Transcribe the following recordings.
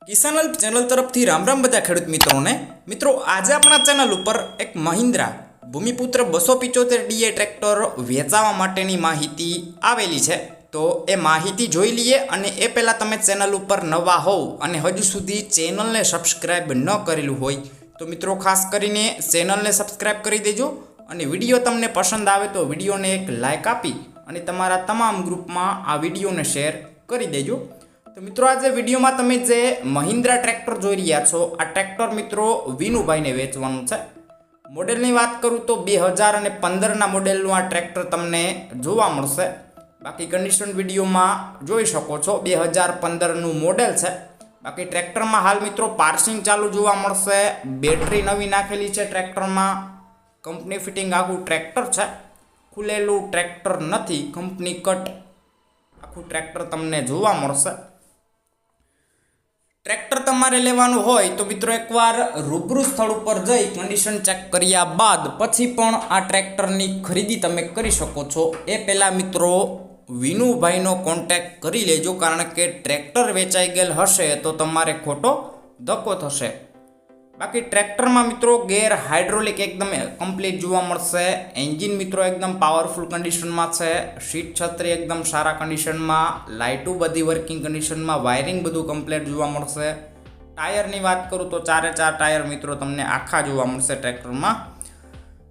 કિસાન help channel તરફથી રામ રામ બધા ખેડૂત મિત્રોને. મિત્રો, આજે આપણા ચેનલ ઉપર એક મહિન્દ્રા ભૂમિપુત્ર 275 ડીએ ટ્રેક્ટર વેચાવા માટેની માહિતી આવેલી છે. તો એ માહિતી જોઈ લઈએ. અને એ પહેલાં તમે ચેનલ ઉપર નવા હોવ અને હજુ સુધી ચેનલને સબસ્ક્રાઈબ ન કરેલું હોય તો મિત્રો ખાસ કરીને ચેનલને સબસ્ક્રાઈબ કરી દેજો. અને વિડીયો તમને પસંદ આવે તો વિડીયોને એક લાઇક આપી અને તમારા તમામ ગ્રુપમાં આ વિડીયોને શેર કરી દેજો. તો મિત્રો, આજે વિડીયોમાં તમે જે મહિન્દ્રા ટ્રેક્ટર જોઈ રહ્યા છો, આ ટ્રેક્ટર મિત્રો વિનુભાઈને વેચવાનું છે. મોડેલની વાત કરું તો 2015ના મોડેલનું આ ટ્રેક્ટર તમને જોવા મળશે. બાકી કન્ડિશન વિડીયોમાં જોઈ શકો છો, 2015નું મોડેલ છે. બાકી ટ્રેક્ટરમાં હાલ મિત્રો પાર્સિંગ ચાલુ જોવા મળશે. બેટરી નવી નાખેલી છે ટ્રેક્ટરમાં. કંપની ફિટિંગ આખું ટ્રેક્ટર છે. ખુલેલું ટ્રેક્ટર નથી, કંપની કટ આખું ટ્રેક્ટર તમને જોવા મળશે. ટ્રેક્ટર તમારે લેવાનું હોય તો મિત્રો એકવાર રૂબરૂ સ્થળ ઉપર જઈ કન્ડિશન ચેક કર્યા બાદ પછી પણ આ ટ્રેક્ટરની ખરીદી તમે કરી શકો છો. એ પહેલાં મિત્રો વિનુભાઈનો કોન્ટેક્ટ કરી લેજો, કારણ કે ટ્રેક્ટર વેચાઈ ગયેલ હશે તો તમારે ખોટો ધક્કો થશે. બાકી ટ્રેક્ટરમાં મિત્રો ગેર હાઇડ્રોલિક એકદમ કમ્પ્લીટ જોવા મળશે. એન્જિન મિત્રો એકદમ પાવરફુલ કન્ડિશનમાં છે. સીટ છત્રી એકદમ સારા કન્ડિશનમાં. લાઇટો બધી વર્કિંગ કન્ડિશનમાં. વાયરિંગ બધું કમ્પ્લીટ જોવા મળશે. ટાયરની વાત કરું તો 4 ટાયર મિત્રો તમને આખા જોવા મળશે ટ્રેક્ટરમાં.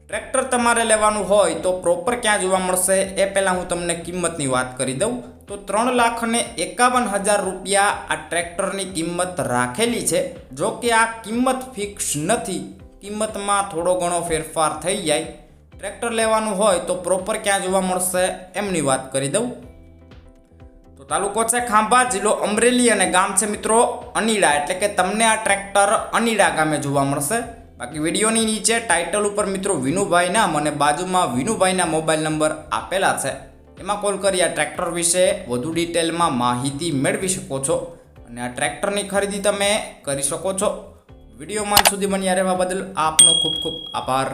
ટ્રેક્ટર તમારે લેવાનું હોય તો પ્રોપર ક્યાં જોવા મળશે એ પહેલાં હું તમને કિંમતની વાત કરી દઉં તો 3,51,000 રૂપિયા આ ટ્રેક્ટરની કિંમત રાખેલી છે. જો કે આ કિંમત ફિક્સ નથી, કિંમતમાં થોડો ઘણો ફેરફાર થઈ જાય. ટ્રેક્ટર લેવાનું હોય તો પ્રોપર ક્યાં જોવા મળશે એમની વાત કરી દઉં તો તાલુકો છે ખાંભા, જિલ્લો અમરેલી અને ગામ છે મિત્રો અનીડા. એટલે કે તમને આ ટ્રેક્ટર અનીડા ગામે જોવા મળશે. બાકી વિડીયોની નીચે ટાઇટલ ઉપર મિત્રો વિનુભાઈ નામ અને બાજુમાં વિનુભાઈના મોબાઈલ નંબર આપેલા છે. એમાં કોલ કરી આ ટ્રેક્ટર વિશે વધુ ડિટેલમાં માહિતી મેળવી શકો છો અને આ ટ્રેક્ટરની ખરીદી તમે કરી શકો છો. વિડીયોમાં સુધી બન્યા રહેવા બદલ આપનો ખૂબ ખૂબ આભાર.